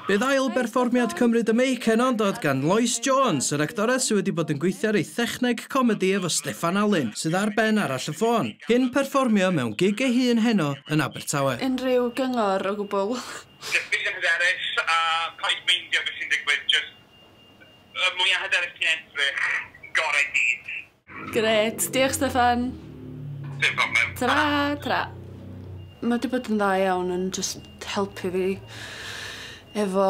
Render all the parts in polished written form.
Bydd ail berfformiad Cymru Jamaica yn ondod gan Lois Jones, yr actores sydd wedi bod yn gweithio ar ei thechneg comedi efo Steffan Alun, sydd ar ben arall y ffôn, cyn perfformio mewn gig ei hun heno yn Abertawe. Unrhyw gyngor o gwbl. Just byd yn hyderus a paid meindio beth sy'n digwydd, just mwyaf hyderus ti'n edrych, gorau gyd. Gret, diolch Steffan. Dim problem. Tara, tara. Mae wedi bod yn dda iawn yn just helpu fi efo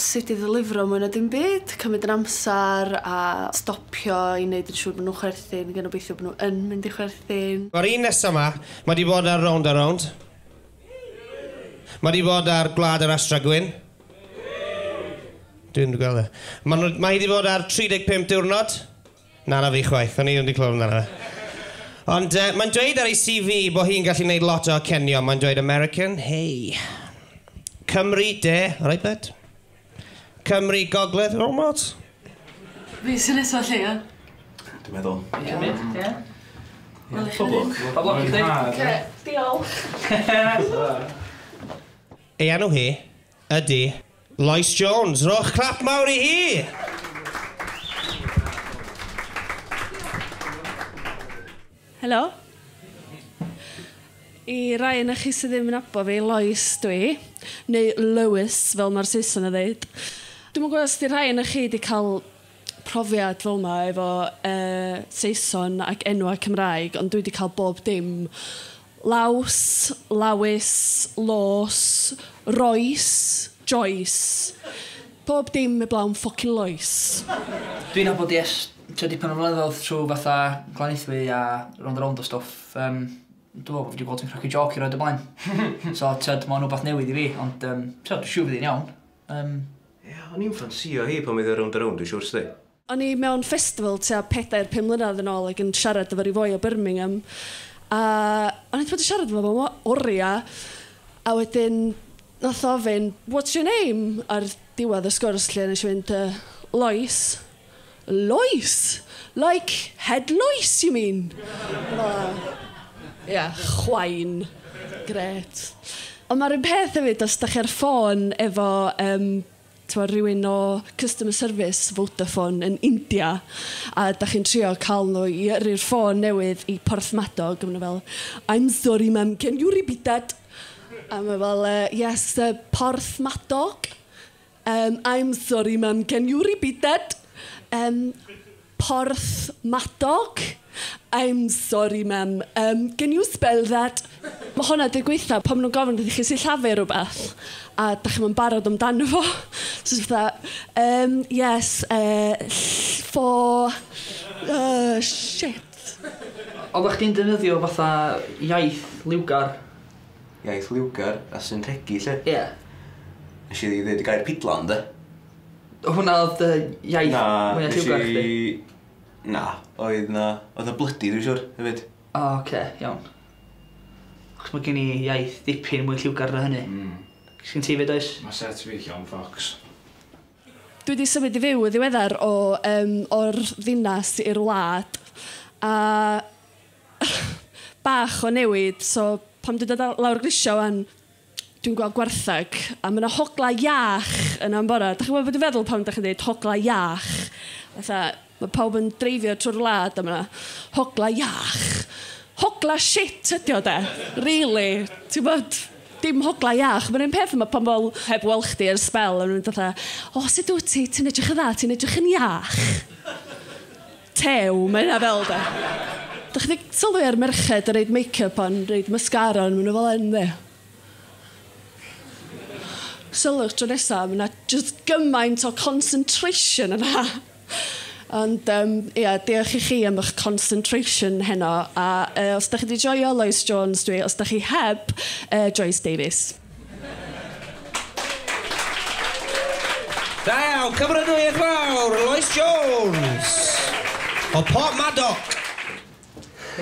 sut i ddilifro mwy na dim byd, cymryd yn amser a stopio i wneud yn siŵr bod nhw'n chwerthin, gan obeithio bod nhw yn mynd i chwerthin. Mae'r un nesaf yma, mae wedi bod ar Round a Round. Mae wedi bod ar Gwlad yr Astra Gwyn. Dwi'n gweld e. Mae wedi bod ar 35 diwrnod. Na fi chwaith, o'n i wedi clywed amdano fe. Ond mae'n dweud ar ei CV bod hi'n gallu gwneud lot o cenio. Mae'n dweud American, hey. Cymru, de, right bed. Cymru, gogledd, ormod. Fi sy'n nesaf lle, ia? Dwi'n meddwl. Cymryd, ie. Poblwc. Poblwc, diolch. Ei enw hi ydy Lois Jones. Rowch clap mawr i hi! Helo. I rai yna chi sydd ddim yn abo fi, Lois dwi, neu Lewis fel mae'r Saeson yn dweud. Dwi'n gwybod os di rai yna chi wedi cael profiad fel yma efo Saeson ac enwau Cymraeg, ond dwi wedi cael bob dim. Laws, Lawys, Los, Roes, Joyce. Bob dim y blawn ffocin Lois. Dwi'n nabod dipyn o flynyddoedd trwy fatha glanithwy a round o stwff. Dwi'n meddwl bod fi wedi gweld yn cracu joc i roed y blaen. So, mae'n rhywbeth newydd i fi, ond dwi'n siŵr fydd hi'n iawn. O'n i'n ffansio hi pan oedd y round a round, dwi'n siŵr sti. O'n i mewn festival tua 4-5 mlynedd yn ôl ac yn siarad efo i fwy o Birmingham. A o'n i wedi siarad efo fo oria, a wedyn nath ofyn, what's your name? Ar diwedd y sgwrs lle nes i fynd, Lois. Lois? Like head Lois, you mean? Chwain. Gret. Ond mae'r un peth hefyd, os da chi ar ffôn efo rhywun o customer service Vodafone yn India, a da chi'n trio cael nhw i yrru'r ffôn newydd i Porthmadog, a maen nhw fel, I'm sorry ma'am, can you repeat that? A maen fel, yes, Porthmadog. I'm sorry ma'am, can you repeat that? Porthmadog. I'm sorry ma'am, can you spell that? Mae hwnna di gweithio pan maen nhw'n gofyn ydych chi sillafu rhywbeth a da chi'n mynd barod amdano fo. So yes, for... shit. Oeddech chdi'n defnyddio fatha iaith liwgar? Iaith liwgar, a sy'n rhegi lle? Ie. Nes i ddweud y gair pidlan, de? Hwna oedd iaith mwyaf liwgar chdi? Na, oedd na blydi, dwi'n siŵr, hefyd. Oce, iawn. Chos mae gen i iaith dipyn mwy lliwgar na hynny. Sgyn ti fyd oes? Mae set fi llawn ffocs. Dwi wedi symud i fyw y ddiweddar o'r ddinas i'r wlad. A bach o newid, so pam dwi'n dod lawr grisio wan, dwi'n gweld gwarthag, a mae yna hogla iach yn am bora. Da chi'n gwybod beth dwi'n feddwl pam da chi'n dweud hogla iach? Mae pawb yn dreifio trwy'r wlad, a mae yna hogla iach. Hogla shit ydi o de, really. Ti'n bod, dim hogla iach. Mae'n un peth yma pan bol heb weld chdi ar sbel, a mae'n dweud, o, sut wyt ti? Ti'n edrych yn dda, ti'n edrych yn iach. Tew, mae'n yna fel de. Da chi wedi sylwi ar merched a reid make-up on, reid mascara on, mae'n fel yn de. Sylwch tro nesaf, mae yna just gymaint o concentration yna. Ond, diolch i chi am eich concentration heno. A os da chi wedi joio Lois Jones dwi, os da chi heb, Joyce Davies. Da iawn, cyfrydwydd fawr, Lois Jones. O Porthmadog.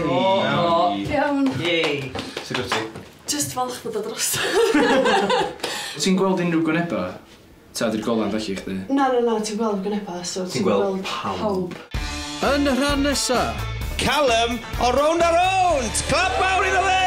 Iawn. Yei. Sut wyt ti? Just falch bod o dros. Ti'n gweld unrhyw gwyneba? Ta di'r golan allu chdi? Na, ti'n gweld gwyneba, so ti'n gweld pawb. Yn y rhan nesa. Callum o Round a Round. Clap mawr iddo fe!